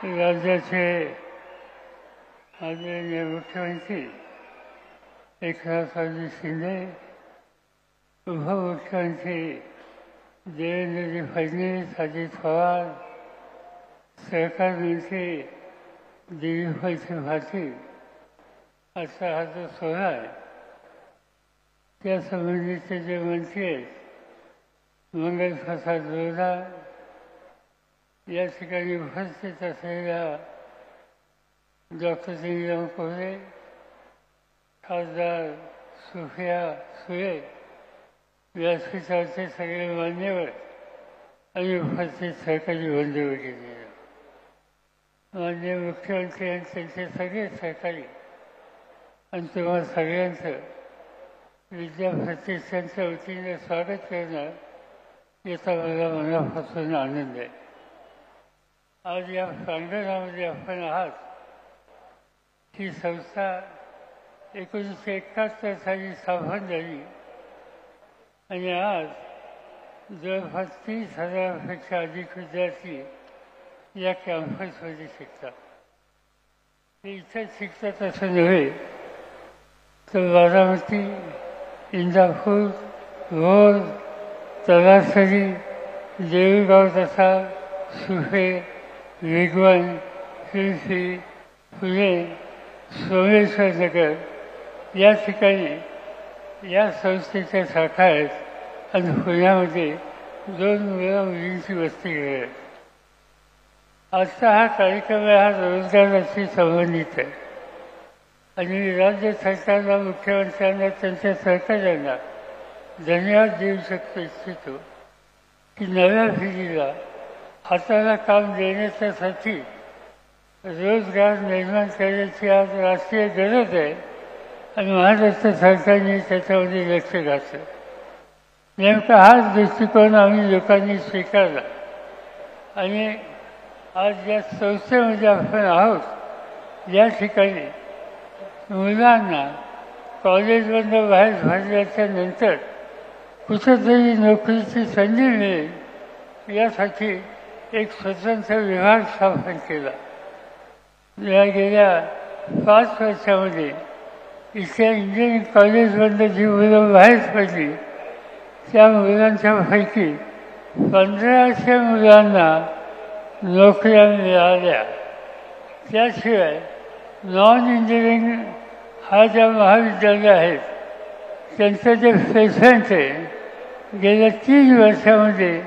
राज्याचे आदरणीय मुख्यमंत्री एकनाथरावजी शिंदे, उपमुख्यमंत्री देवेंद्रजी फडणवीस, अजित पवार, सहकार मंत्री दिलीपभाई त्रिपाठी असा हा जो सोहळा आहे त्या संबंधीचे जे मंत्री आहेत, मंगलप्रसाद लोढा, या ठिकाणी उपस्थित असलेल्या डॉक्टर श्रीराम कोहरे, खासदार सुप्रिया सुळे, व्यासपीठावरचे सगळे मान्यवर आणि उपस्थित सहकारी बंधू भगिनी, माननीय मुख्यमंत्री आणि त्यांचे सगळे सहकारी आणि तुम्हा सगळ्यांचं विद्या प्रतिष्ठानच्या वतीने स्वागत करणं याचा मला मनापासून आनंद आहे. आज या प्रांगणामध्ये आपण आहात. ही संस्था 1971 साली स्थापन झाली आणि आज जवळपास 30,000पेक्षा अधिक विद्यार्थी या कॅम्पसमध्ये शिकतात. ते इथे शिकतात असं नव्हे तर बारामती, इंदापूर, भोर, तलासरी, देऊळगाव तथा सुपे, वेगवान, शिरसी, पुणे, सोमेश्वर नगर या ठिकाणी या संस्थेच्या शाखा आहेत आणि पुण्यामध्ये 2 मुलींची वसतिगृह आहे. आजचा हा कार्यक्रम हा रोजगाराशी संबंधित आहे आणि राज्य सरकारला, मुख्यमंत्र्यांना, त्यांच्या सहकार्यांना धन्यवाद देऊ इच्छितो की नव्या पिढीला हाताला काम देण्याच्यासाठी रोजगार निर्माण करण्याची आज राष्ट्रीय गरज आहे आणि महाराष्ट्र सरकारने त्याच्यामध्ये लक्ष घातलं. नेमका हाच दृष्टिकोन आम्ही लोकांनी स्वीकारला आणि आज या संस्थेमध्ये आपण आहोत. या ठिकाणी मुलांना कॉलेजमधून बाहेर पडल्याच्या नंतर कुठेतरी नोकरीची संधी मिळेल यासाठी एक स्वतंत्र विभाग स्थापन केला. या गेल्या 5 वर्षामध्ये इथे इंजिनिअरिंग कॉलेजमधून जी मुलं बाहेर पडली त्या मुलांच्यापैकी 1500 मुलांना नोकऱ्या मिळाल्या. त्याशिवाय नॉन इंजिनिअरिंग हा ज्या महाविद्यालय आहेत त्यांचं जे प्लेसमेंट आहे गेल्या 3 वर्षामध्ये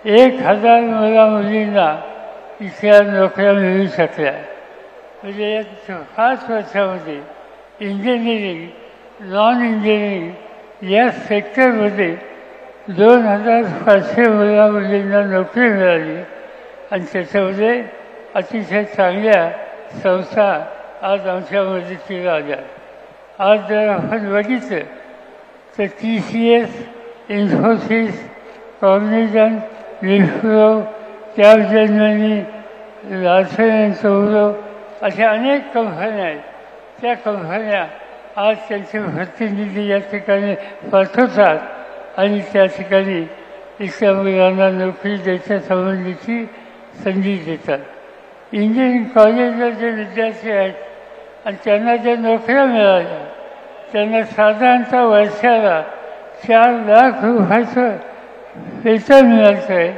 1000 मुलींना इथल्या नोकऱ्या मिळू शकल्या. म्हणजे या 5 वर्षामध्ये इंजिनिअरिंग, नॉन इंजिनिअरिंग या सेक्टरमध्ये 2500 मुलींना नोकरी मिळाली आणि त्याच्यामध्ये अतिशय चांगल्या संस्था आज आमच्या मदतीला आल्या. आज जर आपण बघितलं तर TCS, Infosys, cognisant, Wipro, Capgemini, Larsen and Toubro अशा अनेक कंपन्या आहेत. त्या कंपन्या आज त्यांचे प्रतिनिधी या ठिकाणी पाठवतात आणि त्या ठिकाणी इथल्या मुलांना नोकरी द्यायच्या संबंधीची संधी देतात. इंजिनिअरिंग कॉलेजला जे विद्यार्थी आहेत आणि त्यांना ज्या नोकऱ्या मिळाल्या त्यांना साधारणतः वर्षाला 4 लाख रुपयाचं वेतन मिळालं आहे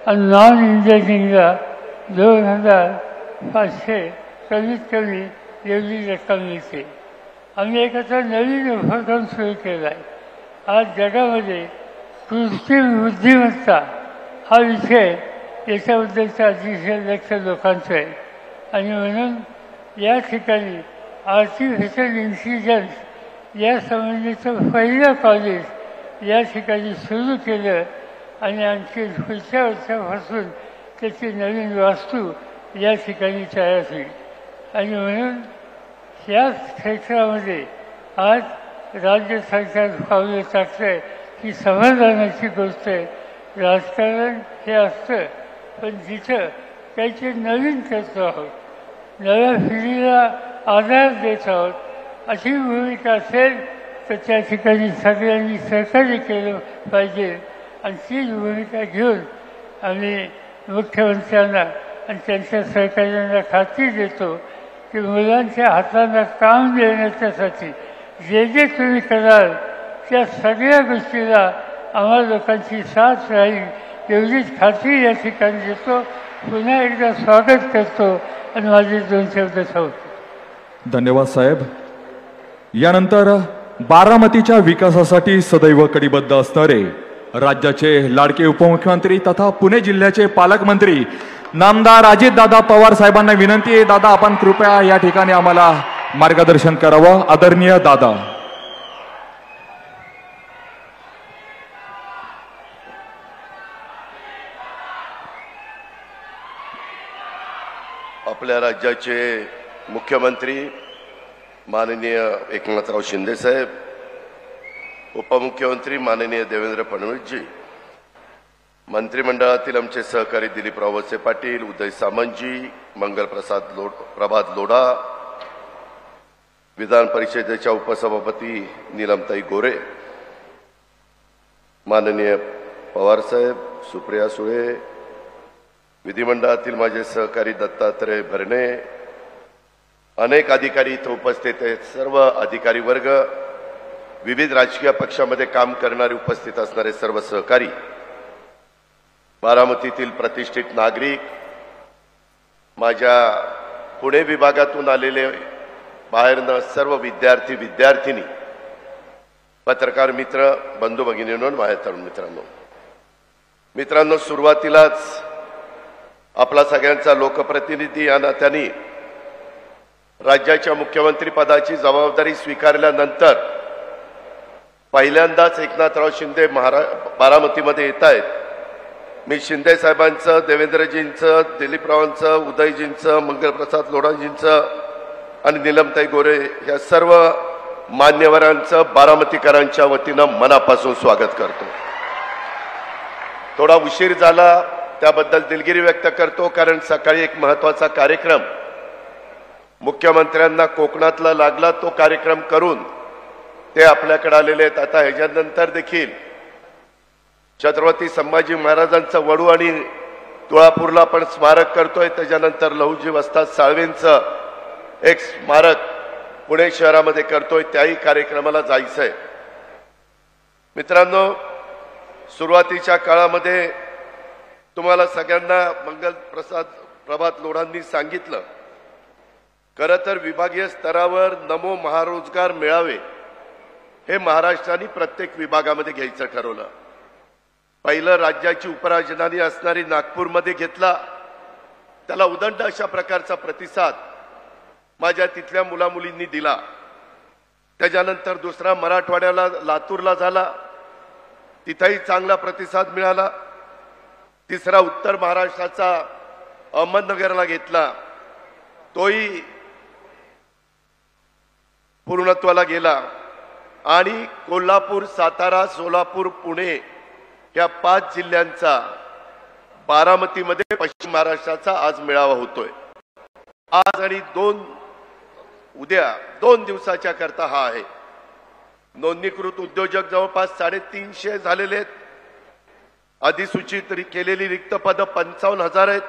आणि नॉन इंजिनिअरिंगला 2500 कमीत कमी एवढी रक्कम मिळते. आम्ही एक आता नवीन उपक्रम सुरू केला आहे. आज जगामध्ये कृत्रिम बुद्धिमत्ता हा विषय याच्याबद्दलचं अतिशय लक्ष लोकांचं आहे आणि म्हणून या ठिकाणी आर्टिफिशियल इंटेलिजन्स या संबंधीचं पहिलं कॉलेज या ठिकाणी सुरू केलं आणि आणखी पुढच्या वर्षापासून त्याची नवीन वास्तू या ठिकाणी तयार होईल. आणि म्हणून याच क्षेत्रामध्ये आज राज्य सरकार पावलं टाकलं आहे ही समाधानाची गोष्ट आहे. राजकारण हे असतं पण जिथं काहीतरी नवीन करतो आहोत, नव्या पिढीला आधार देत आहोत अशी भूमिका असेल तर त्या ठिकाणी सगळ्यांनी सहकार्य केलं पाहिजे आणि तीच भूमिका घेऊन आम्ही मुख्यमंत्र्यांना आणि त्यांच्या सहकार्यांना खात्री देतो की मुलांच्या हातांना काम देण्याच्यासाठी जे जे तुम्ही कराल त्या सगळ्या गोष्टीला आम्हाला लोकांची साथ राहील एवढीच खात्री या ठिकाणी देतो. पुन्हा एकदा स्वागत करतो आणि माझे 2 शब्द सांगतो. धन्यवाद साहेब. यानंतर बारामतीच्या विकासासाठी सदैव कटिबद्ध असणारे राज्याचे लाडके उपमुख्यमंत्री तथा पुणे जिल्ह्याचे पालकमंत्री नामदार अजितदादा पवार साहेबांना विनंती आहे, दादा आपण कृपया या ठिकाणी आम्हाला मार्गदर्शन करावं. आदरणीय दादा. आपल्या राज्याचे मुख्यमंत्री माननीय एकनाथराव शिंदे साहेब, उपमुख्यमंत्री माननीय देवेंद्र फडणवीसजी, मंत्रिमंडळातील आमचे सहकारी दिलीपराव वळसे पाटील, उदय सामंतजी, प्रभात लोढा, विधान परिषदेच्या उपसभापती नीलमताई गोरे, माननीय पवार साहेब, सुप्रिया सुळे, विधिमंडळातील माझे सहकारी दत्तात्रय भरणे, अनेक अधिकारी इथे उपस्थित आहेत. सर्व अधिकारी वर्ग, विविध राजकीय पक्षामध्ये काम करणारे उपस्थित असणारे सर्व सहकारी, बारामतीतील प्रतिष्ठित नागरिक, माझ्या पुणे विभागातून आलेले बाहेरनं सर्व विद्यार्थी विद्यार्थिनी, पत्रकार मित्र, बंधू भगिनींनो, माझ्या तरुण मित्रांनो, सुरुवातीलाच आपला सगळ्यांचा लोकप्रतिनिधी या नात्याने राज्याच्या मुख्यमंत्री पदाची जबाबदारी स्वीकारल्यानंतर पहिल्यांदाच एकनाथराव शिंदे बारामतीमध्ये येत आहेत. मी शिंदे साहेबांचं, देवेंद्रजींचं, दिलीपरावांचं, उदयजींचं, मंगलप्रसाद लोढाजींचं आणि नीलमताई गोरे या सर्व मान्यवरांचं बारामतीकरांच्या वतीनं मनापासून स्वागत करतो. थोडा उशीर झाला त्याबद्दल दिलगिरी व्यक्त करतो, कारण सकाळी एक महत्त्वाचा कार्यक्रम मुख्यमंत्र्यांना कोकणातला लागला, तो कार्यक्रम करून ते आपल्याकडे आलेले आहेत. आता ह्याच्यानंतर देखील छत्रपती संभाजी महाराजांचं वडू आणि तुळापूरला आपण स्मारक करतोय. त्याच्यानंतर लहुजी वस्ताद साळवेंचं एक स्मारक पुणे शहरामध्ये करतोय, त्याही कार्यक्रमाला जायचंय. मित्रांनो, सुरुवातीच्या काळामध्ये तुम्हाला सगळ्यांना प्रभात लोढांनी सांगितलं, खरं तर विभागीय स्तरावर नमो महारोजगार मेळावे हे महाराष्ट्राने प्रत्येक विभागामध्ये घ्यायचं ठरवलं. पहिलं राज्याची उपराजधानी असणारी नागपूरमध्ये घेतला. त्याला उदंड अशा प्रकारचा प्रतिसाद माझ्या तिथल्या मुलामुलींनी दिला. त्याच्यानंतर दुसरा मराठवाड्याला लातूरला झाला, तिथेही चांगला प्रतिसाद मिळाला. तिसरा उत्तर महाराष्ट्राचा अहमदनगरला घेतला, तोही पूर्णत्वाला गेला. आणि कोल्हापूर, सातारा, सोलापूर, पुणे या 5 जिल्ह्यांचा बारामतीमध्ये पश्चिम महाराष्ट्राचा आज मेळावा होतोय. आज आणि उद्या 2 दिवसाच्या करता हा आहे. नोंदणीकृत उद्योजक जवळपास 350 झालेले आहेत. अधिसूचित केलेली रिक्त पदं 55,000 आहेत.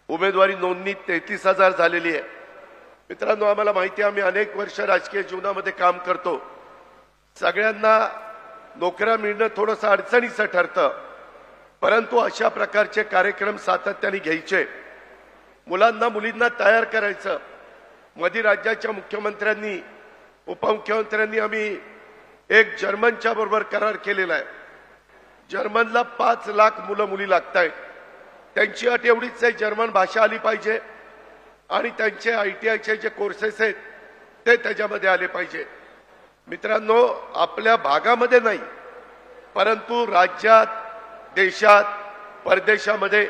उमेदवारी नोंदणी 33,000 झालेली आहे. मित्रांनो, आम्हाला माहिती आहे, आम्ही अनेक वर्ष राजकीय जीवनामध्ये काम करतो. सगळ्यांना नोकऱ्या मिळणं थोडंसं अडचणीचं ठरतं, परंतु अशा प्रकारचे कार्यक्रम सातत्याने घ्यायचे, मुलांना मुलींना तयार करायचं. मध्ये राज्याच्या मुख्यमंत्र्यांनी, उपमुख्यमंत्र्यांनी आम्ही एक जर्मनच्या बरोबर करार केलेला आहे. जर्मनला 5 लाख मुलं मुली लागत आहेत. त्यांची अट एवढीच आहे, जर्मन भाषा आली पाहिजे आणि त्यांचे ITIचे जे कोर्सेस आहेत ते त्याच्यामध्ये आले पाहिजे. मित्रांनो, आपल्या भागामध्ये नाही, परंतु राज्यात, देशात, परदेशामध्ये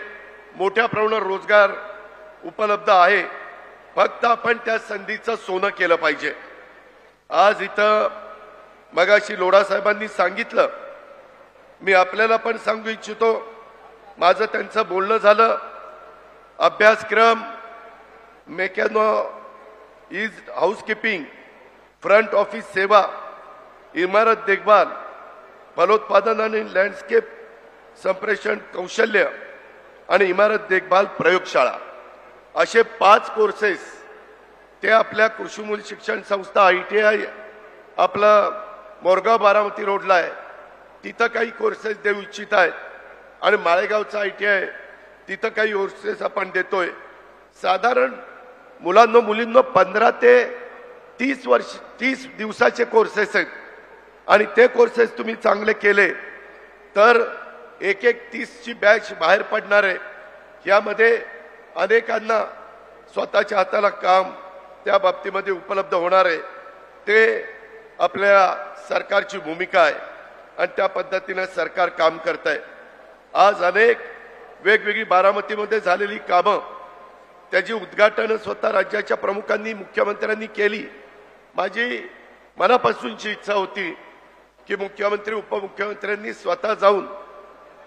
मोठ्या प्रमाणावर रोजगार उपलब्ध आहे. फक्त आपण त्या संधीचं सोनं केलं पाहिजे. आज इथं मगाशी लोढा साहेबांनी सांगितलं, मी आपल्याला पण सांगू इच्छितो, माझं त्यांचं बोलणं झालं. अभ्यासक्रम, mechano is housekeeping, front office सेवा, इमारत देखभाल, फलोत्पादन आणि लँडस्केप संप्रेषण कौशल्य, आणि इमारत देखभाल प्रयोगशाळा असे 5 कोर्सेस ते आपल्या कृषी मूल्य शिक्षण संस्था ITI आपला मोरगाव बारामती रोडला आहे, तिथं काही कोर्सेस देऊ इच्छित आहेत आणि माळेगावचा ITI तिथं काही कोर्सेस आपण देतोय। साधारण मुलांना मुलींना 15 ते 30 दिवसाचे कोर्सेस आहेत आणि ते कोर्सेस तुम्ही चांगले केले तर एक 30ची बॅच बाहेर पडणार आहे। यामध्ये अनेकांना स्वतःच्या हाताला काम त्या बाबतीमध्ये उपलब्ध होणार आहे। ते आपल्या सरकारची भूमिका आहे आणि त्या पद्धतीने सरकार काम करत आहे। आज अनेक वेगवेगळी बारामतीमध्ये झालेली कामं त्याची उद्घाटन स्वतः राज्याच्या प्रमुखांनी मुख्यमंत्र्यांनी केली। माझी मनापासूनची इच्छा होती की मुख्यमंत्री उपमुख्यमंत्र्यांनी स्वतः जाऊन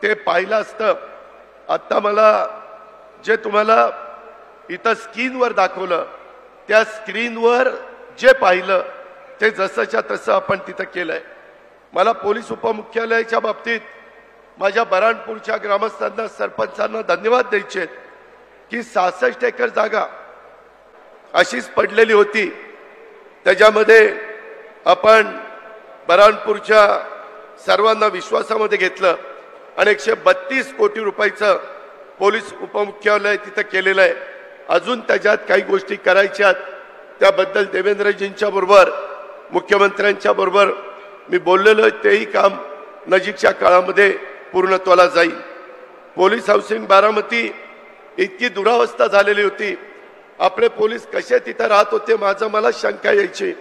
ते पाहिलं असतं। आता मला जे तुम्हाला इथं स्क्रीनवर दाखवलं त्या स्क्रीनवर जे पाहिलं ते जसंच्या तसं आपण तिथं केलंय। मला पोलीस उपमुख्यालयाच्या बाबतीत माझ्या बऱ्हाणपूरच्या ग्रामस्थांना सरपंचांना धन्यवाद द्यायचे की 66 एकर जागा अशीच पडलेली होती, त्याच्यामध्ये आपण बऱ्हाणपूरच्या सर्वांना विश्वासामध्ये घेतलं आणि 132 कोटी रुपयाचं पोलीस उपमुख्यालय तिथं केलेलं आहे। अजून त्याच्यात काही गोष्टी करायच्यात, त्याबद्दल देवेंद्रजींच्या बरोबर मुख्यमंत्र्यांच्या बरोबर मी बोललेलो, तेही काम नजीकच्या काळामध्ये पूर्णत्वाला जाईल। पोलीस हाऊसिंग बारामती इतकी दुरावस्था झालेली होती, आपले पोलीस कसे तिथं राहत होते मला शंका यायची,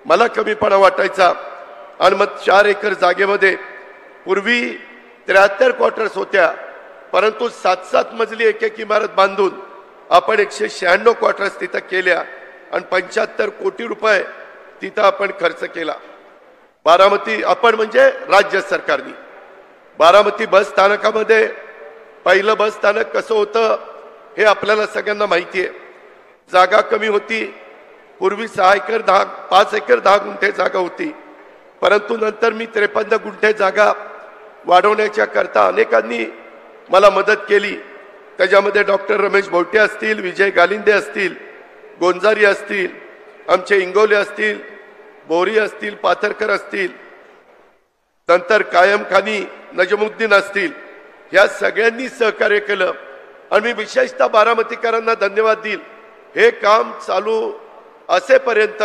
मला कमीपणा वाटायचा। आणि मग 4 एकर जागेमध्ये पूर्वी 73 क्वार्टर्स होत्या, परंतु 7-7 मजली एक इमारत बांधून आपण 196 क्वार्टर्स तिथं केल्या आणि 75 कोटी रुपये तिथं आपण खर्च केला। बारामती आपण म्हणजे राज्य सरकारने बारामती बस स्थानकामध्ये पहिलं बस स्थानक कसं होतं हे आपल्याला सगळ्यांना माहिती आहे। जागा कमी होती, पूर्वी 5 एकर 10 गुंठे जागा होती, परंतु नंतर मी 53 गुंठे जागा वाढवण्याच्या करता अनेकांनी मला मदत केली। त्याच्यामध्ये डॉक्टर रमेश भोटे असतील, विजय गालिंदे असतील, गोंजारी असतील, आमचे इंगोले असतील, बोरी असतील, पाथरकर असतील, नंतर कायम खानी नजमुद्दीन असतील, या सगळ्यांनी सहकार्य केलं आणि मी विशेषतः बारामतीकरांना धन्यवाद देईल। हे काम चालू असेपर्यंत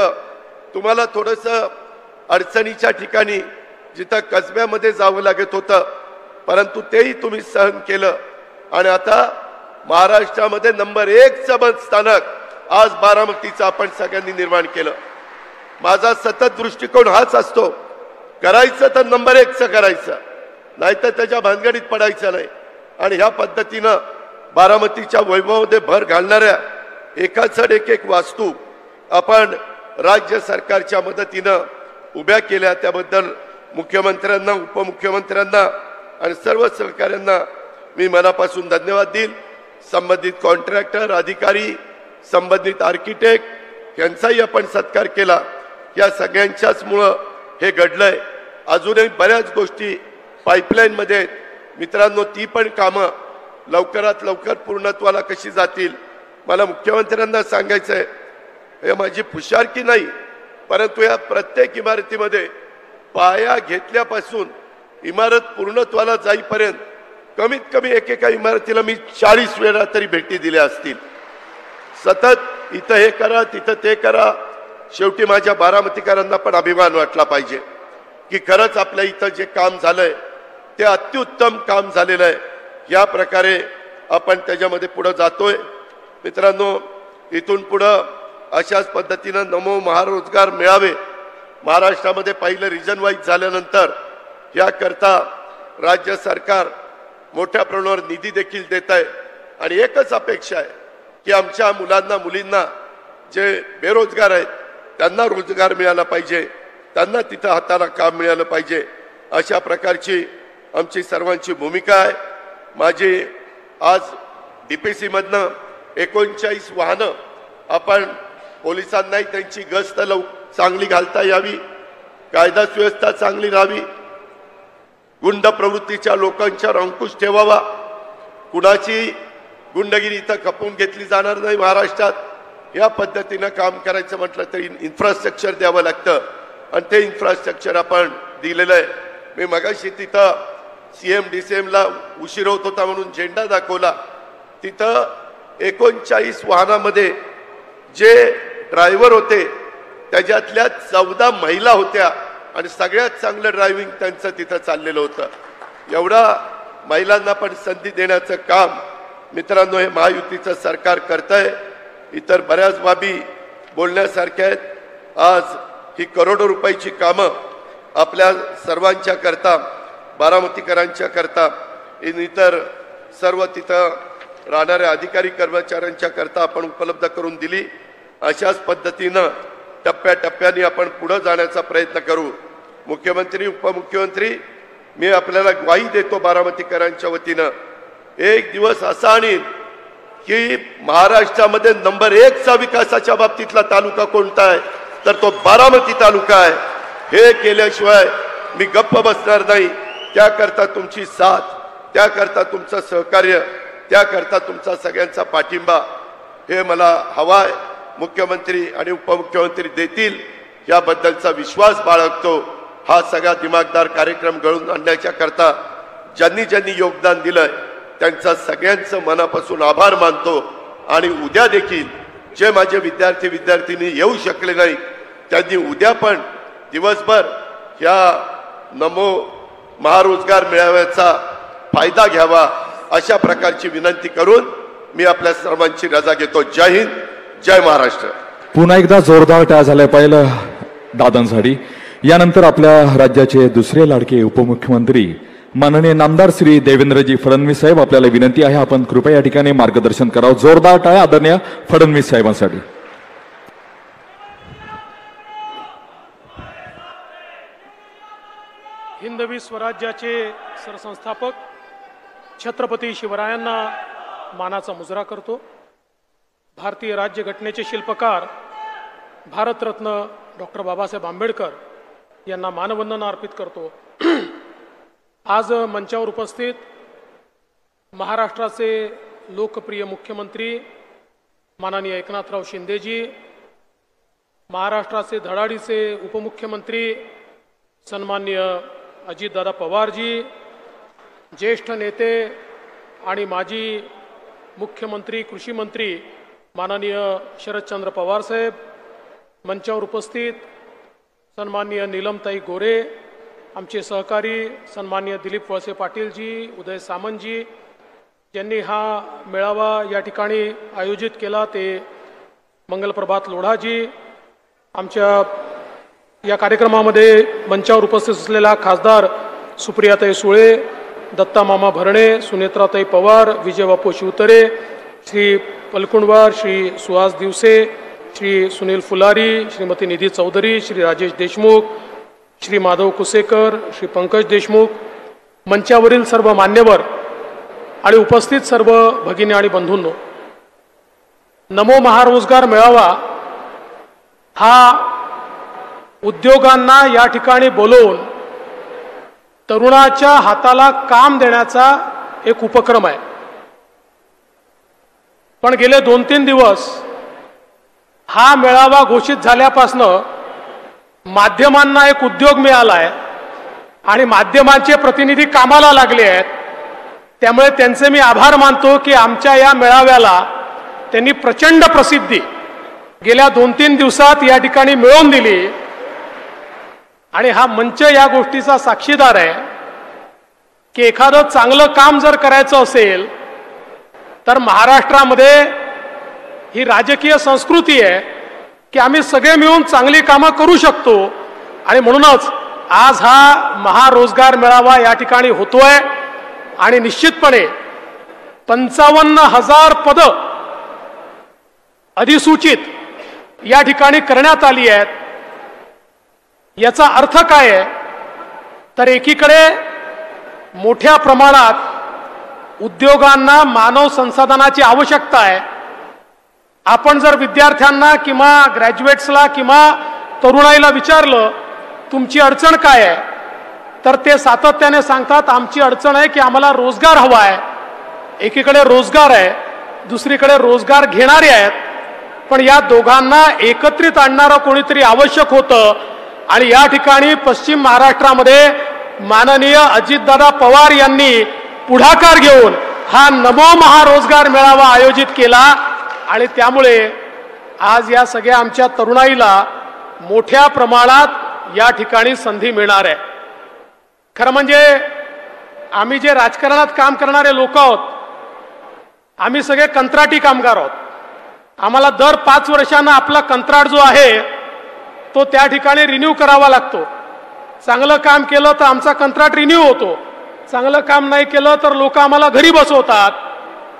तुम्हाला थोडंसं अडचणीच्या ठिकाणी जिथं कसब्यामध्ये जावं लागत होतं, परंतु तेही तुम्ही सहन केलं आणि आता महाराष्ट्रामध्ये नंबर 1चं बस स्थानक आज बारामतीचं आपण सगळ्यांनी निर्माण केलं। माझा सतत दृष्टिकोन हाच असतो, करायचं तर नंबर 1चं करायचं, नाहीतर त्याच्या भानगडीत पडायचं नाही। आणि ह्या पद्धतीनं बारामतीच्या वैभवामध्ये भर घालणाऱ्या एकाचड एक वास्तू आपण राज्य सरकारच्या मदतीनं उभ्या केल्या, त्याबद्दल मुख्यमंत्र्यांना उपमुख्यमंत्र्यांना आणि सर्व सहकाऱ्यांना मी मनापासून धन्यवाद देईल। संबंधित कॉन्ट्रॅक्टर अधिकारी, संबंधित आर्किटेक्ट यांचाही आपण सत्कार केला। या सगळ्यांच्याच मुळे हे घडलंय। अजूनही बऱ्याच गोष्टी पाईपलाईन मध्ये मित्रांनो, ती पण कामं लवकरात लवकर पूर्णत्वाला कशी जातील मला मुख्यमंत्र्यांना सांगायचंय। हे माझी फुशारकी नाही, परंतु या प्रत्येक इमारतीमध्ये पाया घेतल्यापासून इमारत पूर्णत्वाला जाईपर्यंत कमीत कमी एकेका इमारतीला मी 40 वेळा तरी भेटी दिल्या असतील। सतत इथं हे करा तिथं ते करा, शेवटी माझ्या बारामतीकरांना पण अभिमान वाटला पाहिजे की खरंच आपल्या इथं जे काम झालंय ते अत्युत्तम काम झालेलं आहे। या प्रकारे आपण त्याच्यामध्ये पुढे जातोय। मित्रांनो, इथून पुढे अशाच पद्धतीनं नमो महारोजगार मिळावे महाराष्ट्रामध्ये पहिलं रिजन वाईज झाल्यानंतर याकरता राज्य सरकार मोठ्या प्रमाणावर निधी देखील देत आहे आणि एकच अपेक्षा आहे की आमच्या मुलांना मुलींना जे बेरोजगार आहेत त्यांना रोजगार मिळाला पाहिजे, त्यांना तिथं हाताला काम मिळालं पाहिजे। अशा प्रकारची आमची सर्वांची भूमिका आहे। माझी आज DPC मधनं 39 वाहनं आपण पोलिसांनाही त्यांची गस्त चांगली घालता यावी, कायदा सुव्यवस्था चांगली राहावी, गुंड प्रवृत्तीच्या लोकांच्यावर अंकुश ठेवावा, कुणाची गुंडगिरी इथं खपवून घेतली जाणार नाही महाराष्ट्रात। या पद्धतीनं काम करायचं म्हटलं तरी इन्फ्रास्ट्रक्चर द्यावं लागतं आणि ते इन्फ्रास्ट्रक्चर आपण दिलेलं आहे। मी मगाशी तिथं CM DCMला उशीर होत होता म्हणून झेंडा दाखवला। तिथं 39 वाहनामध्ये जे ड्रायव्हर होते त्याच्यातल्या 14 महिला होत्या आणि सगळ्यात चांगलं ड्रायव्हिंग त्यांचं तिथं चाललेलं होतं। एवढा महिलांना पण संधी देण्याचं काम मित्रांनो हे महायुतीचं सरकार करतंय। इतर बऱ्याच बाबी बोलण्यासारख्या आहेत। आज ही करोडो रुपयाची कामं आपल्या सर्वांच्या करता, बारामतीकरांच्या करता, इतर सर्व तिथं राहणाऱ्या अधिकारी कर्मचाऱ्यांच्या करता आपण उपलब्ध करून दिली। अशाच पद्धतीनं टप्प्याटप्प्याने आपण पुढे जाण्याचा प्रयत्न करू। मुख्यमंत्री, उपमुख्यमंत्री, मी आपल्याला ग्वाही देतो बारामतीकरांच्या वतीनं, एक दिवस असा आणीन की महाराष्ट्रामध्ये नंबर 1 चा विकासाच्या बाबतीतला तालुका कोणता आहे तर तो बारामती तालुका आहे। हे केल्याशिवाय मी गप्प बसणार नाही। त्याकरता तुमची साथ, त्याकरता तुमचं सहकार्य, त्याकरता तुमचा सगळ्यांचा पाठिंबा हे मला हवाय। मुख्यमंत्री आणि उपमुख्यमंत्री देतील याबद्दलचा विश्वास बाळगतो। हा सगळा दिमागदार कार्यक्रम घडवून आणण्याच्या करता ज्यांनी ज्यांनी योगदान दिलंय त्यांचा सगळ्यांचं मनापासून आभार मानतो। आणि उद्या देखील जे माझे विद्यार्थी येऊ शकले नाही त्यांनी उद्या पण दिवसभर या नमो महारोजगार मेळाव्याचा फायदा घ्यावा अशा प्रकारची विनंती करून मी आपल्या सर्वांची रजा घेतो। जय हिंद, जय महाराष्ट्र। पुन्हा एकदा जोरदार टाळ्या झाल्या पाहिलं दादांसाठी। यानंतर आपल्या राज्याचे दुसरे लाडके उपमुख्यमंत्री माननीय नामदार श्री देवेंद्रजी फडणवीस साहेब, आपल्याला विनंती आहे आपण कृपया या ठिकाणी मार्गदर्शन करावं। जोरदार टाळ्या आदरणीय फडणवीस साहेबांसाठी। हिंदवी स्वराज्याचे सरसंस्थापक छत्रपती शिवरायांना मानाचा मुजरा करतो। भारतीय राज्यघटनेचे शिल्पकार भारतरत्न डॉक्टर बाबासाहेब आंबेडकर यांना मानवंदना अर्पित करतो। आज मंचावर उपस्थित महाराष्ट्राचे लोकप्रिय मुख्यमंत्री माननीय एकनाथराव शिंदेजी, महाराष्ट्राचे धडाडीचे उपमुख्यमंत्री सन्माननीय अजितदादा पवारजी, ज्येष्ठ नेते आणि माजी मुख्यमंत्री कृषी मंत्री माननीय शरदचंद्र पवार साहेब, मंचावर उपस्थित सन्माननीय नीलमताई गोरे, आमचे सहकारी सन्माननीय दिलीप वळसे पाटीलजी, उदय सामंतजी, ज्यांनी हा मेळावा या ठिकाणी आयोजित केला, ते मंगलप्रभात लोढाजी, आमच्या या कार्यक्रमामध्ये मंचावर उपस्थित असलेला खासदार सुप्रियाताई सुळे, दत्ता मामा भरणे, सुनेत्राताई पवार, विजय बापू शिवतरे, श्री पलकुंडवार, श्री सुहास दिवसे, श्री सुनील फुलारी, श्रीमती निधी चौधरी, श्री राजेश देशमुख, श्री माधव कुसेकर, श्री पंकज देशमुख, मंचावरील सर्व मान्यवर आणि उपस्थित सर्व भगिनी आणि बंधूंनो, नमो महारोजगार मेळावा हा उद्योगांना या ठिकाणी बोलवून तरुणाच्या हाताला काम देण्याचा एक उपक्रम आहे। पण गेले 2-3 दिवस हा मेळावा घोषित झाल्यापासून माध्यमांना एक उद्योग मिळाला आहे आणि माध्यमांचे प्रतिनिधी कामाला लागले आहेत। त्यामुळे त्यांचे मी आभार मानतो की आमच्या या मेळाव्याला त्यांनी प्रचंड प्रसिद्धी गेल्या 2-3 दिवसात या ठिकाणी मिळवून दिली आणि हा मंच या गोष्टीचा साक्षीदार आहे की एखादं चांगलं काम जर करायचं असेल तर महाराष्ट्रामध्ये ही राजकीय संस्कृती आहे की आम्ही सगळे मिळून चांगली कामं करू शकतो। आणि म्हणूनच आज हा महारोजगार मेळावा या ठिकाणी होतोय आणि निश्चितपणे 55,000 पदं अधिसूचित या ठिकाणी करण्यात आली आहेत। याचा अर्थ काय आहे तर एकीकडे मोठ्या प्रमाणात उद्योगांना मानव संसाधनाची आवश्यकता आहे। आपण जर विद्यार्थ्यांना किंवा ग्रॅज्युएट्सला किंवा तरुणाईला विचारलं तुमची अडचण काय आहे तर ते सातत्याने सांगतात आमची अडचण आहे की आम्हाला रोजगार हवा आहे। एकीकडे रोजगार आहे, दुसरीकडे रोजगार घेणारे आहेत, पण या दोघांना एकत्रित आणणारं कोणीतरी आवश्यक होतं. आणि या ठिकाणी पश्चिम महाराष्ट्रामध्ये माननीय अजितदादा पवार यांनी पुढाकार घेऊन हा नमो महारोजगार मेळावा आयोजित केला. आणि त्यामुळे आज या सगळ्या आमच्या तरुणाईला मोठ्या प्रमाणात या ठिकाणी संधी मिळणार आहे. खरं म्हणजे आम्ही जे राजकारणात काम करणारे लोक आहोत, आम्ही सगळे कंत्राटी कामगार आहोत. आम्हाला दर 5 वर्षांना आपला कंत्राट जो आहे तो त्या ठिकाणी रिन्यू करावा लागतो. चांगलं काम केलं तर आमचा कंत्राट रिन्यू होतो, चांगलं काम नाही केलं तर लोक आम्हाला घरी बसवतात.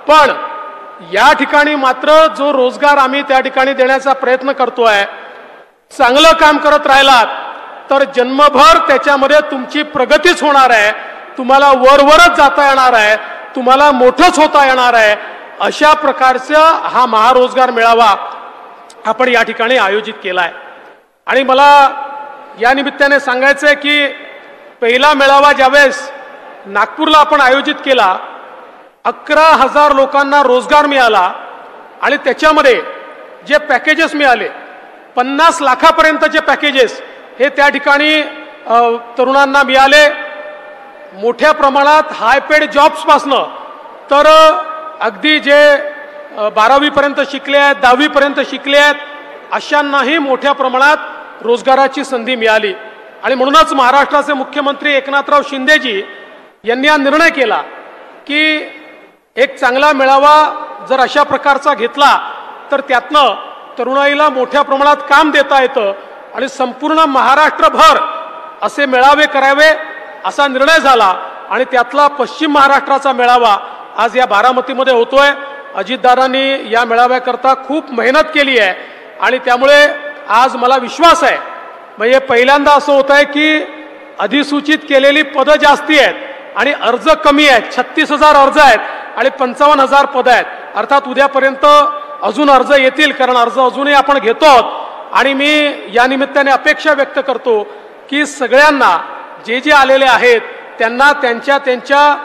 पण या ठिकाणी मात्र जो रोजगार आम्ही त्या ठिकाणी देण्याचा प्रयत्न करतोय, चांगलं काम करत राहिलात तर जन्मभर त्याच्यामध्ये तुमची प्रगतीच होणार आहे, तुम्हाला वरवरच जाता येणार आहे, तुम्हाला मोठंच होता येणार आहे. अशा प्रकारचा हा महारोजगार मेळावा आपण या ठिकाणी आयोजित केला आहे. आणि मला या निमित्ताने सांगायचं आहे की पहिला मेळावा ज्यावेळेस नागपूरला आपण आयोजित केला, 11,000 लोकांना रोजगार मिळाला. आणि त्याच्यामध्ये जे पॅकेजेस मिळाले, 50 लाखापर्यंतचे पॅकेजेस हे त्या ठिकाणी तरुणांना मिळाले. मोठ्या प्रमाणात हायपेड जॉब्सपासनं तर अगदी जे 12वी पर्यंत शिकले आहेत, 10वी पर्यंत शिकले आहेत, अशांनाही मोठ्या प्रमाणात रोजगाराची संधी मिळाली. आणि म्हणूनच महाराष्ट्राचे मुख्यमंत्री एकनाथराव शिंदेजी यांनी हा निर्णय केला की एक चांगला मेळावा जर अशा प्रकारचा घेतला तर त्यातनं तरुणाईला मोठ्या प्रमाणात काम देता येतं आणि संपूर्ण महाराष्ट्रभर असे मेळावे करावे असा निर्णय झाला. आणि त्यातला पश्चिम महाराष्ट्राचा मेळावा आज या बारामतीमध्ये होतोय. अजितदादांनी या मेळाव्याकरता खूप मेहनत केली आहे आणि त्यामुळे आज मला विश्वास आहे, म्हणजे पहिल्यांदा असं होत आहे की अधिसूचित केलेली पदं जास्ती आहेत आणि अर्ज कमी आहेत. 36,000 अर्ज आहेत आणि 55,000 पदं आहेत. अर्थात उद्यापर्यंत अजून अर्ज येतील, कारण अर्ज अजूनही आपण घेतो आहोत. आणि मी या निमित्ताने अपेक्षा व्यक्त करतो की सगळ्यांना जे जे आलेले आहेत त्यांना त्यांच्या त्यांच्या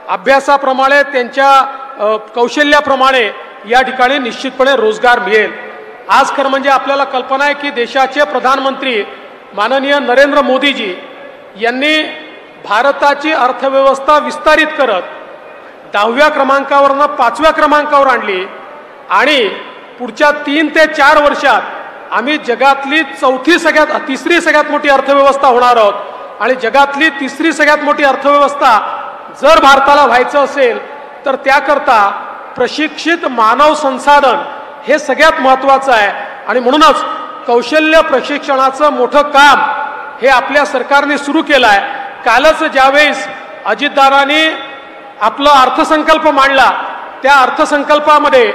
अभ्यासाप्रमाणे, त्यांच्या कौशल्याप्रमाणे या ठिकाणी निश्चितपणे रोजगार मिळेल. आज खरं म्हणजे आपल्याला कल्पना आहे की देशाचे प्रधानमंत्री माननीय नरेंद्र मोदीजी यांनी भारताची अर्थव्यवस्था विस्तारित करत 10व्या क्रमांकावरनं 5व्या क्रमांकावर आणली. आणि पुढच्या 3 ते 4 वर्षात आम्ही जगातली तिसरी सगळ्यात मोठी अर्थव्यवस्था होणार आहोत. आणि जगातली तिसरी सगळ्यात मोठी अर्थव्यवस्था जर भारताला व्हायचं असेल तर त्याकरता प्रशिक्षित मानव संसाधन हे सगळ्यात महत्त्वाचं आहे. आणि म्हणूनच कौशल्य प्रशिक्षणाचं मोठं काम हे आपल्या सरकारने सुरू केलं आहे. कालच ज्यावेळेस अजितदादांनी आपला अर्थसंकल्प मांडला, त्या अर्थसंकल्पामध्ये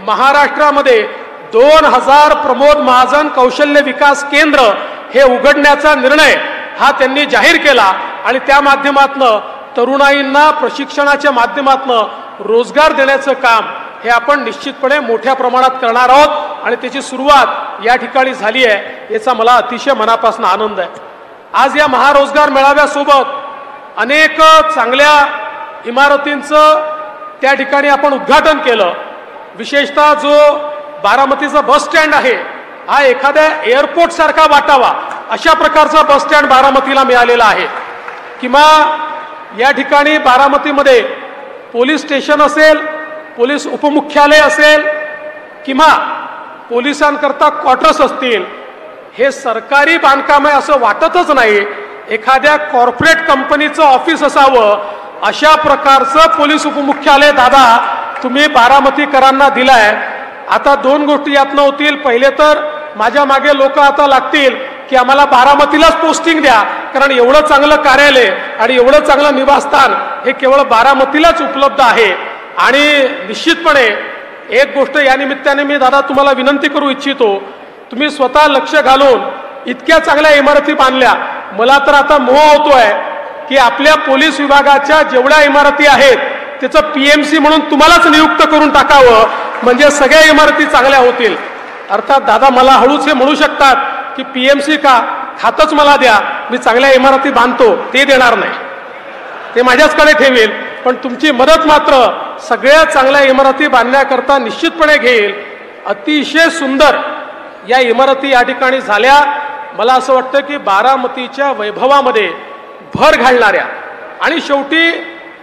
महाराष्ट्रामध्ये 2000 प्रमोद महाजन कौशल्य विकास केंद्र हे उघडण्याचा निर्णय हा त्यांनी जाहीर केला. आणि त्या माध्यमातनं तरुणाईंना प्रशिक्षणाच्या माध्यमातनं रोजगार देण्याचं काम हे आपण निश्चितपणे मोठ्या प्रमाणात करणार आहोत. आणि त्याची सुरुवात या ठिकाणी झाली आहे, याचा मला अतिशय मनापासून आनंद आहे. आज या महारोजगार मेळाव्यासोबत अनेक चांगल्या इमारतींचं त्या ठिकाणी आपण उद्घाटन केलं. विशेषतः जो बारामतीचा बस स्टँड आहे हा एखाद्या एअरपोर्ट सारखा वाटावा अशा प्रकारचा बस स्टँड बारामतीला मिळालेला आहे. किंवा या ठिकाणी बारामतीमध्ये पोलीस स्टेशन असेल, पोलीस उपमुख्यालय असेल किंवा पोलिसांकरता क्वार्टर्स असतील, हे सरकारी बांधकाम आहे असं वाटतच नाही. एखाद्या कॉर्पोरेट कंपनीचं ऑफिस असावं अशा प्रकारचं पोलीस उपमुख्यालय दादा तुम्ही बारामतीकरांना दिलाय. आता 2 गोष्टी यातनं होतील. पहिले तर माझ्या मागे लोक आता लागतील की आम्हाला बारामतीलाच पोस्टिंग द्या, कारण एवढं चांगलं कार्यालय आणि एवढं चांगलं निवासस्थान हे केवळ बारामतीलाच उपलब्ध आहे. आणि निश्चितपणे एक गोष्ट या निमित्ताने मी दादा तुम्हाला विनंती करू इच्छितो, तुम्ही स्वतः लक्ष घालून इतक्या चांगल्या इमारती बांधल्या. मला तर आता मोह होतोय की आपल्या पोलीस विभागाच्या जेवढ्या इमारती आहेत त्याचं PMC म्हणून तुम्हालाच नियुक्त करून टाकावं, म्हणजे सगळ्या इमारती चांगल्या होतील. अर्थात दादा मला हळूच हे म्हणू शकतात की PMC का, खातच मला द्या, मी चांगल्या इमारती बांधतो. ते देणार नाही, ते माझ्याचकडे ठेवेल. पण तुमची मदत मात्र सगळ्या चांगल्या इमारती बांधण्याकरता निश्चितपणे घेईल. अतिशय सुंदर या इमारती या ठिकाणी झाल्या. मला असं वाटतं की बारामतीच्या वैभवामध्ये भर घालणाऱ्या आणि शेवटी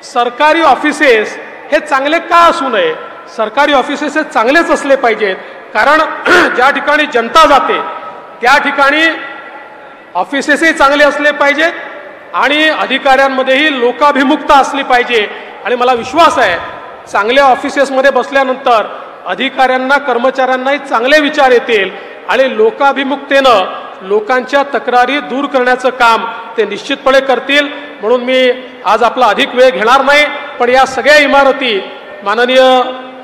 सरकारी ऑफिसेस हे चांगले का असू नये, सरकारी ऑफिसेस हे चांगलेच असले पाहिजेत. कारण ज्या ठिकाणी जनता जाते त्या ठिकाणी ऑफिसेसही चांगले असले पाहिजेत आणि अधिकाऱ्यांमध्येही लोकाभिमुखता असली पाहिजे. आणि मला विश्वास आहे चांगल्या ऑफिसेसमध्ये बसल्यानंतर अधिकाऱ्यांना कर्मचाऱ्यांनाही चांगले विचार येतील आणि लोकाभिमुखतेनं लोकांच्या तक्रारी दूर करण्याचं काम ते निश्चितपणे करतील. म्हणून मी आज आपला अधिक वेळ घेणार नाही, पण या सगळ्या इमारती माननीय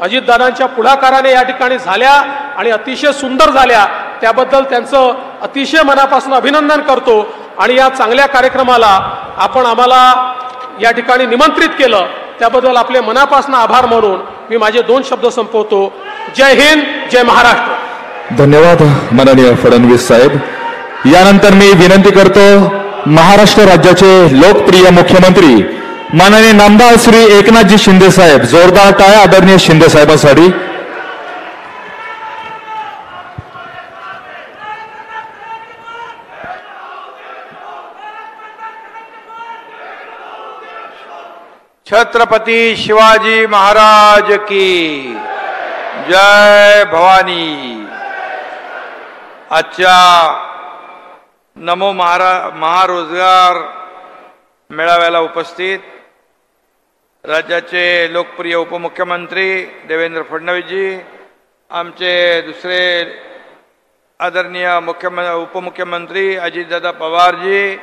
अजितदादांच्या पुढाकाराने या ठिकाणी झाल्या आणि अतिशय सुंदर झाल्या. त्याबद्दल त्यांचं अतिशय मनापासून अभिनंदन करतो. आणि या चांगल्या कार्यक्रमाला आपण आम्हाला या ठिकाणी निमंत्रित केलं त्याबद्दल आपले मनापासून आभार मानून मी माझे 2 शब्द संपवतो. जय हिंद, जय महाराष्ट्र. धन्यवाद माननीय फडणवीस साहेब. यानंतर मी विनंती करतो महाराष्ट्र राज्याचे लोकप्रिय मुख्यमंत्री माननीय नामदार श्री एकनाथजी शिंदे साहेब, जोरदार टाळ्या आदरणीय शिंदे साहेबांसाठी. छत्रपती शिवाजी महाराज की जय. भवानी. आजच्या नमो महारोजगार मेळाव्याला उपस्थित राज्याचे लोकप्रिय उपमुख्यमंत्री देवेंद्र फडणवीसजी, आमचे दुसरे आदरणीय उपमुख्यमंत्री अजितदादा पवारजी,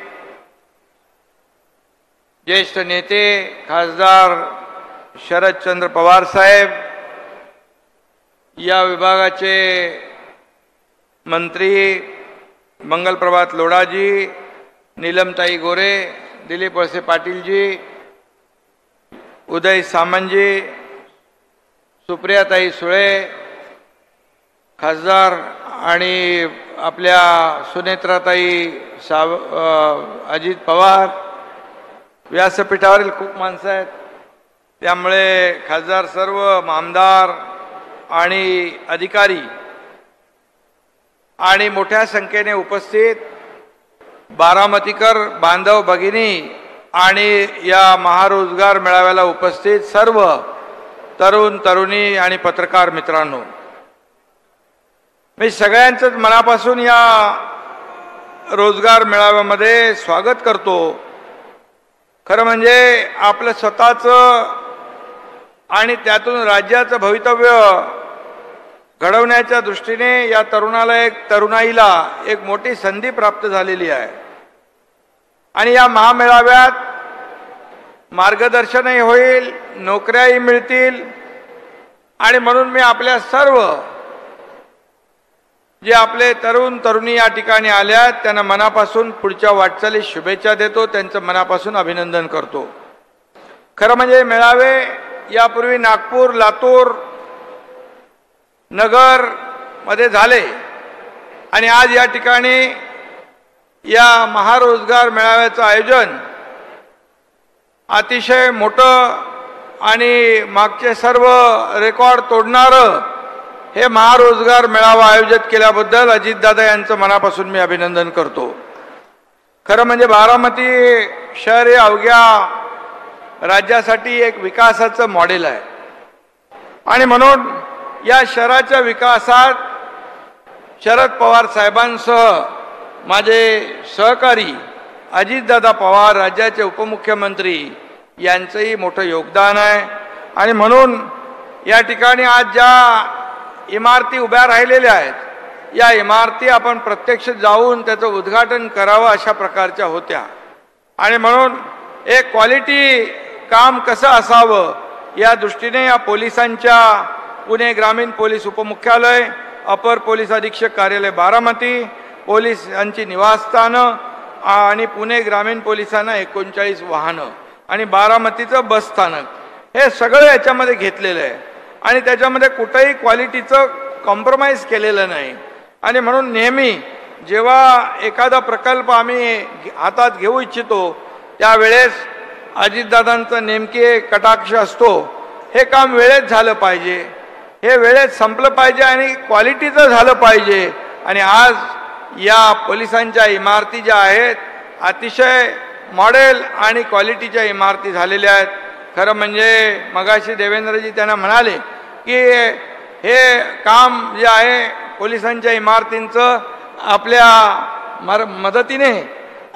ज्येष्ठ नेते खासदार शरदचंद्र पवार साहेब, या विभागाचे मंत्री मंगलप्रभात लोढाजी, नीलमताई गोरे, दिलीप वळसे पाटीलजी, उदय सामंतजी, सुप्रियाताई सुळे, खासदार आणि आपल्या सुनेत्राताई अजित पवार, व्यासपीठावरील खूप माणसं आहेत त्यामुळे खासदार सर्व, आमदार आणि अधिकारी आणि मोठ्या संख्येने उपस्थित बारामतीकर बांधव भगिनी आणि या महारोजगार मेळाव्याला उपस्थित सर्व तरुण तरुणी आणि पत्रकार मित्रांनो, मी सगळ्यांचंच मनापासून या रोजगार मेळाव्यामध्ये स्वागत करतो. खरं म्हणजे आपलं स्वतःचं आणि त्यातून राज्याचं भवितव्य घडवण्याच्या दृष्टीने या तरुणाईला एक मोठी संधी प्राप्त झालेली आहे. आणि या महामेळाव्यात मार्गदर्शनही होईल, नोकऱ्याही मिळतील. आणि म्हणून मी आपल्या सर्व जे आपले तरुण तरुणी या ठिकाणी आल्यात त्यांना मनापासून पुढच्या वाटचालीस शुभेच्छा देतो, त्यांचं मनापासून अभिनंदन करतो. खरं म्हणजे मेळावे यापूर्वी नागपूर, लातूर, नगर मध्ये झाले आणि आज या ठिकाणी या महारोजगार मेळाव्याचं आयोजन अतिशय मोठं आणि मागचे सर्व रेकॉर्ड तोडणारं हे महारोजगार मेळावा आयोजित केल्याबद्दल अजितदादा यांचं मनापासून मी अभिनंदन करतो. खरं म्हणजे बारामती शहर हे अवघ्या राज्यासाठी एक विकासाचं मॉडेल आहे आणि म्हणून या शहराच्या विकासात शरद पवार साहेबांसह माझे सहकारी अजितदादा पवार राज्याचे उपमुख्यमंत्री यांचंही मोठं योगदान आहे. आणि म्हणून या ठिकाणी आज ज्या इमारती उभ्या राहिलेल्या आहेत या इमारती आपण प्रत्यक्ष जाऊन त्याचं उद्घाटन करावं अशा प्रकारच्या होत्या. आणि म्हणून एक क्वालिटी काम कसं असावं या दृष्टीने या पोलिसांच्या पुणे ग्रामीण पोलीस उपमुख्यालय, अपर पोलीस अधीक्षक कार्यालय बारामती, पोलिसांची निवासस्थानं आणि पुणे ग्रामीण पोलिसांना 39 वाहनं आणि बारामतीचं बस स्थानक हे सगळं याच्यामध्ये घेतलेलं आहे. आणि त्याच्यामध्ये कुठेही क्वालिटीचं कॉम्प्रोमाइज केलेलं नाही. आणि म्हणून नेहमी जेव्हा एखादा प्रकल्प आम्ही हातात घेऊ इच्छितो त्यावेळेस अजितदादांचा नेमके कटाक्ष असतो हे काम वेळेत झालं पाहिजे, हे वेळेत संपलं पाहिजे आणि क्वालिटीचं झालं पाहिजे. आणि आज या पोलिसांच्या इमारती ज्या आहेत अतिशय मॉडेल आणि क्वालिटीच्या इमारती झालेल्या आहेत. खरं म्हणजे मगाशी देवेंद्रजी त्यांना म्हणाले की हे काम जे आहे पोलिसांच्या इमारतींचं आपल्या मदतीने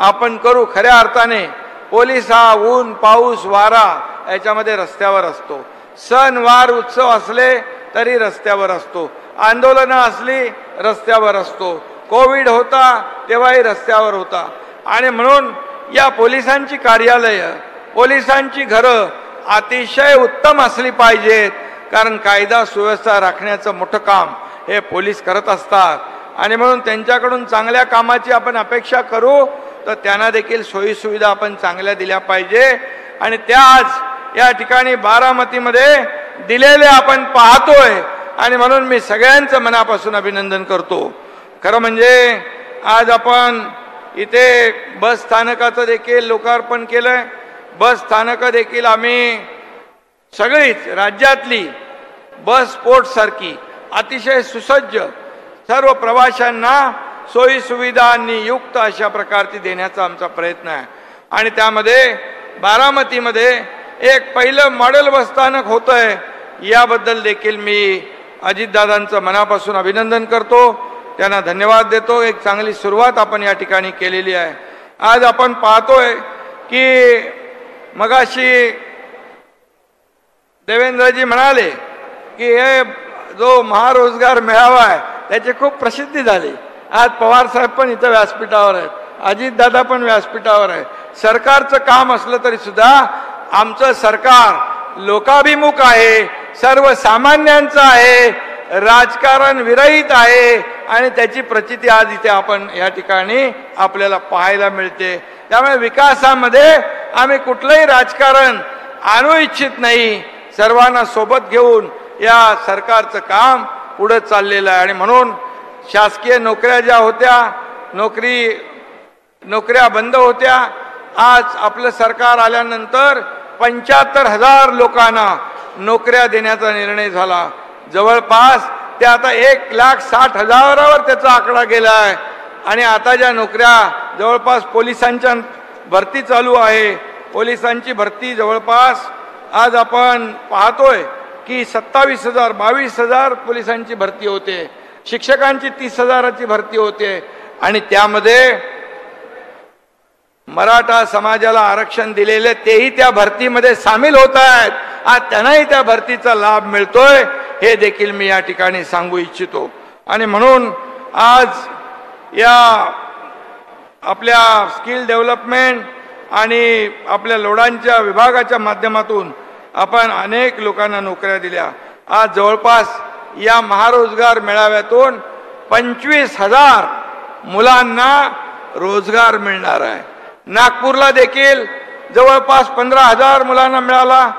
आपण करू. खऱ्या अर्थाने पोलीस हा ऊन पाऊस वारा याच्यामध्ये रस्त्यावर असतो. सण वार उत्सव असले तरी रस्त्यावर असतो, आंदोलनं असली रस्त्यावर असतो, कोविड होता तेव्हाही रस्त्यावर होता. आणि म्हणून या पोलिसांची कार्यालयं पोलिसांची घरं अतिशय उत्तम असली पाहिजेत, कारण कायदा सुव्यवस्था राखण्याचं मोठं काम हे पोलीस करत असतात. आणि म्हणून त्यांच्याकडून चांगल्या कामाची आपण अपेक्षा करू, तर त्यांना देखील सोयीसुविधा आपण चांगल्या दिल्या पाहिजे. आणि त्या आज या ठिकाणी बारामतीमध्ये दिलेले आपण पाहतोय. आणि म्हणून मी सगळ्यांचं मनापासून अभिनंदन करतो. खरं म्हणजे आज आपण इथे बस स्थानकाचं देखील लोकार्पण केलंय. बस स्थानकं देखील आम्ही सगळीच राज्यातली बस पोर्ट सारखी अतिशय सुसज्ज सर्व प्रवाशांना सोयी सुविधांनी युक्त अशा प्रकारची देण्याचा आमचा प्रयत्न आहे. आणि त्यामध्ये बारामतीमध्ये एक पहिलं मॉडेल बस स्थानक होतंय, याबद्दल देखील मी अजितदादांचं मनापासून अभिनंदन करतो, त्यांना धन्यवाद देतो. एक चांगली सुरुवात आपण या ठिकाणी केलेली आहे. आज आपण पाहतोय की मगाशी देवेंद्रजी म्हणाले की हे जो महारोजगार मेळावा आहे त्याची खूप प्रसिद्धी झाली. आज पवार साहेब पण इथं व्यासपीठावर आहेत, अजितदादा पण व्यासपीठावर आहे. सरकारचं काम असलं तरी सुद्धा आमचं सरकार लोकाभिमुख आहे, सर्वसामान्यांचं आहे, राजकारण विरहित आहे. आणि त्याची प्रचिती आज इथे आपण या ठिकाणी आपल्याला पाहायला मिळते. त्यामुळे विकासामध्ये आम्ही कुठलंही राजकारण आणू इच्छित नाही. सर्वांना सोबत घेऊन या सरकारचं काम पुढे चाललेलं आहे. आणि म्हणून शासकीय नोकऱ्या ज्या होत्या नोकऱ्या बंद होत्या, आज आपलं सरकार आल्यानंतर 75,000 लोकांना नोकऱ्या देण्याचा निर्णय झाला. जवळपास ते आता 1,60,000वर त्याचा आकडा गेला आहे. आणि आता ज्या नोकऱ्या जवळपास पोलिसांच्या भरती चालू आहे, पोलिसांची भरती जवळपास आज आपण पाहतोय की 27,000 22,000 पोलिसांची भरती होते, शिक्षकांची 30,000ची भरती होते. आणि त्यामध्ये मराठा समाजाला आरक्षण दिलेले तेही त्या भरतीमध्ये सामील होत आहेत. आज त्यांनाही त्या भरतीचा लाभ मिळतोय, हे देखील मी या ठिकाणी सांगू इच्छितो. आणि म्हणून आज या आपल्या स्किल डेव्हलपमेंट आणि आपल्या लोडांच्या विभागाच्या माध्यमातून आपण अनेक लोकांना नोकऱ्या दिल्या. आज जवळपास या महारोजगार मेळाव्यातून 25,000 मुलांना रोजगार मिळणार आहे. नागपूरला देखील जवळपास 15,000 मुलांना मिळाला.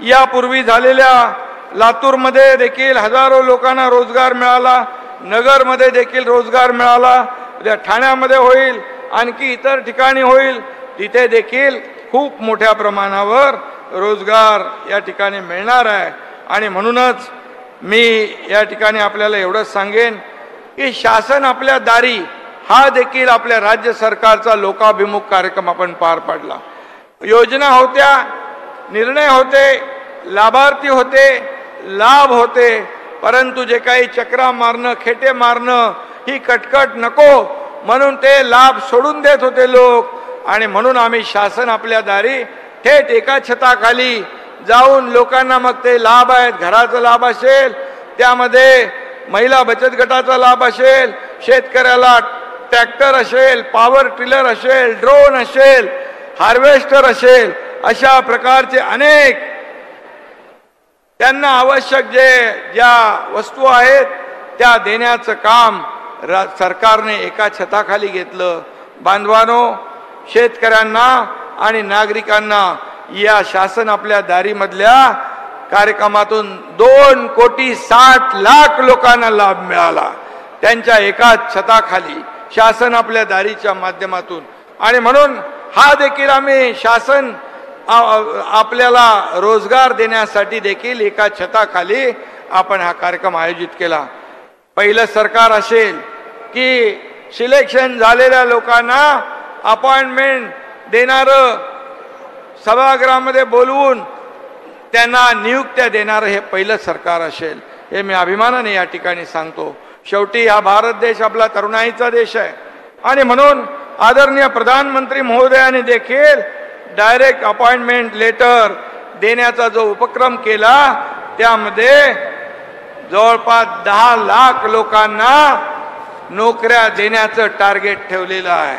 यापूर्वी झालेल्या लातूरमध्ये देखील हजारो लोकांना रोजगार मिळाला. नगरमध्ये देखील रोजगार मिळाला. उद्या ठाण्यामध्ये होईल, आणखी इतर ठिकाणी होईल, तिथे देखील खूप मोठ्या प्रमाणावर रोजगार या ठिकाणी मिळणार आहे. आणि म्हणूनच मी या ठिकाणी आपल्याला एवढंच सांगेन की शासन आपल्या दारी हा देखील आपल्या राज्य सरकारचा लोकाभिमुख कार्यक्रम आपण पार पाडला. योजना होत्या, निर्णय होते, लाभार्थी होते, लाभ होते, परंतु जे काही चक्रा मारणं खेटे मारणं ही कटकट नको म्हणून ते लाभ सोडून देत होते लोक. आणि म्हणून आम्ही शासन आपल्या दारी थेट एका छताखाली जाऊन लोकांना मग ते लाभ आहेत, घराचा लाभ असेल, त्यामध्ये महिला बचत गटाचा लाभ असेल, शेतकऱ्याला ट्रॅक्टर असेल, पॉवर टिलर असेल, ड्रोन असेल, हार्वेस्टर असेल, अशा प्रकारचे अनेक त्यांना आवश्यक ज्या वस्तू आहेत त्या देण्याचं काम सरकारने एका छताखाली घेतलं. बांधवानो, शेतकऱ्यांना आणि नागरिकांना या शासन आपल्या दारीमधल्या कार्यक्रमातून 2,60,00,000 लोकांना लाभ मिळाला त्यांच्या एकाच छताखाली शासन आपल्या दारीच्या माध्यमातून. आणि म्हणून हा देखील आम्ही शासन आपल्याला रोजगार देण्यासाठी देखील एका छताखाली आपण हा कार्यक्रम आयोजित केला. पहिलं सरकार असेल की सिलेक्शन झालेल्या लोकांना अपॉइंटमेंट देणारं, सभागृहामध्ये बोलवून त्यांना नियुक्त्या देणारं हे पहिलं सरकार असेल. हे मी अभिमानाने या ठिकाणी सांगतो. शेवटी हा भारत देश आपला तरुणाईचा देश आहे आणि म्हणून आदरणीय प्रधानमंत्री महोदयांनी देखील डायरेक्ट अपॉइंटमेंट लेटर देण्याचा जो उपक्रम केला त्यामध्ये जवळपास 10 लाख लोकांना नोकऱ्या देण्याचं टार्गेट ठेवलेलं आहे.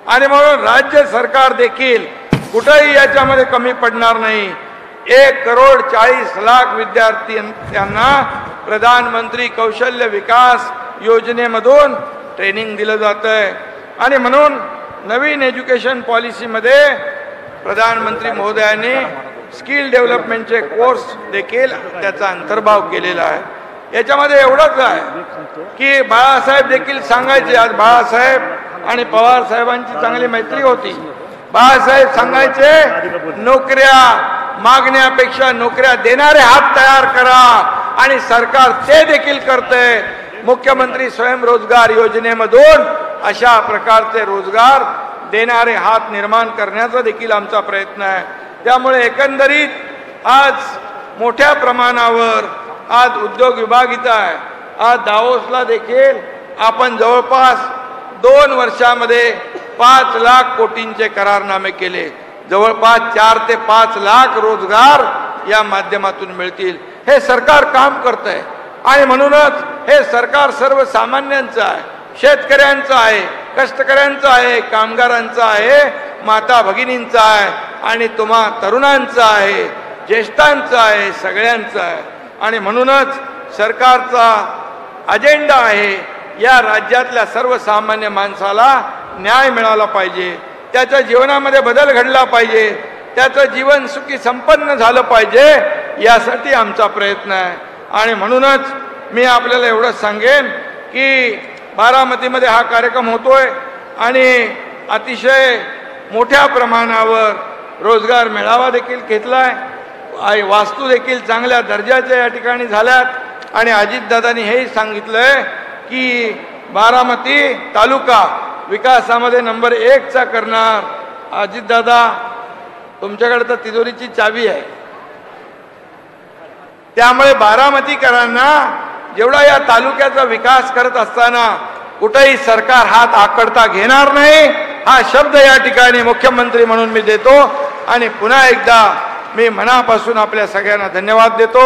आणि म्हणून राज्य सरकार देखील कुठेही याच्यामध्ये कमी पडणार नाही. 1,40,00,000 विद्यार्थ्यांना प्रधानमंत्री कौशल्य विकास योजनेमधून ट्रेनिंग दिलं जातंय. आणि म्हणून नवीन एज्युकेशन पॉलिसीमध्ये प्रधानमंत्री महोदयांनी स्किल डेव्हलपमेंटचे कोर्स देखील त्याचा अंतर्भाव केलेला आहे. याच्यामध्ये एवढंच आहे की बाळासाहेब देखील सांगायचे, आज बाळासाहेब आणि पवार साहेबांची चांगली मैत्री होती. बाळासाहेब सांगायचे नोकऱ्या मागण्यापेक्षा नोकऱ्या देणारे हात तयार करा आणि सरकार ते देखील करते. मुख्यमंत्री स्वयंरोजगार योजनेमधून अशा प्रकारचे रोजगार देणारे हात निर्माण करण्याचा देखील आमचा प्रयत्न आहे. त्यामुळे एकंदरीत आज मोठ्या प्रमाणावर आज उद्योग विभाग इथं आहे. आज दावोसला देखील आपण जवळपास 2 वर्षामध्ये 5 लाख कोटींचे करारनामे केले. जवळपास 4 ते 5 लाख रोजगार या माध्यमातून मिळतील. हे सरकार काम करतंय आणि म्हणूनच हे सरकार सर्वसामान्यांचं आहे, शेतकऱ्यांचं आहे, कष्टकऱ्यांचं आहे, कामगारांचं आहे, माता भगिनींचं आहे आणि तुम्हा तरुणांचं आहे, ज्येष्ठांचं आहे, सगळ्यांचं आहे. आणि म्हणूनच सरकारचा अजेंडा आहे या राज्यातल्या सर्वसामान्य माणसाला न्याय मिळाला पाहिजे, त्याच्या जीवनामध्ये बदल घडला पाहिजे, त्याचं जीवन सुखी संपन्न झालं पाहिजे, यासाठी आमचा प्रयत्न आहे. आणि म्हणूनच मी आपल्याला एवढंच सांगेन की बारामतीमध्ये हा कार्यक्रम होतोय आणि अतिशय मोठ्या प्रमाणावर रोजगार मेळावा देखील घेतलाय. वास्तू देखील चांगल्या दर्जाच्या या ठिकाणी झाल्यात आणि अजितदादांनी हेही सांगितलंय की बारामती तालुका विकासामध्ये नंबर 1 चा करणार. अजितदादा, तुमच्याकडे तर तिजोरीची चावी आहे, त्यामुळे बारामतीकरांना जेवढा या तालुक्याचा विकास करत असताना कुठेही सरकार हात आकडता घेणार नाही हा शब्द या ठिकाणी मुख्यमंत्री म्हणून मी देतो. आणि पुन्हा एकदा मी मनापासून आपल्या सगळ्यांना धन्यवाद देतो.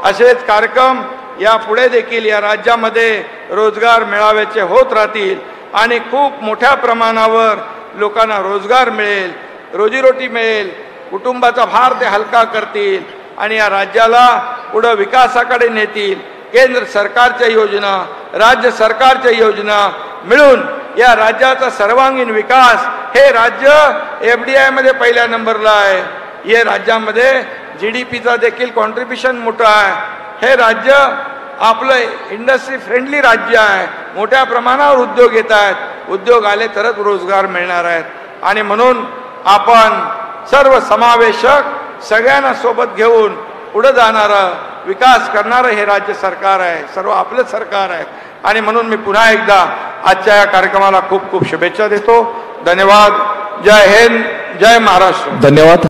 असेच कार्यक्रम यापुढे देखील या राज्यामध्ये रोजगार मेळाव्याचे होत राहतील आणि खूप मोठ्या प्रमाणावर लोकांना रोजगार मिळेल, रोजीरोटी मिळेल, कुटुंबाचा भार ते हलका करतील आणि या राज्याला पुढे विकासाकडे नेतील. केंद्र सरकारच्या योजना, राज्य सरकारच्या योजना मिळून या राज्याचा सर्वांगीण विकास, हे राज्य FDI मध्ये पहिल्या नंबरला आहे. हे राज्यामध्ये GDPचा देखील कॉन्ट्रीब्युशन मोठं आहे. हे राज्य आपलं इंडस्ट्री फ्रेंडली राज्य आहे. मोठ्या प्रमाणावर उद्योग येत आहेत. उद्योग आले तरच रोजगार मिळणार आहेत. आणि म्हणून आपण सर्व समावेशक सगळ्यांना सोबत घेऊन पुढे जाणारं, विकास करणारं हे राज्य सरकार आहे, सर्व आपलं सरकार आहे. आणि म्हणून मी पुन्हा एकदा आजच्या या कार्यक्रमाला खूप खूप शुभेच्छा देतो. धन्यवाद. जय हिंद, जय महाराष्ट्र. धन्यवाद.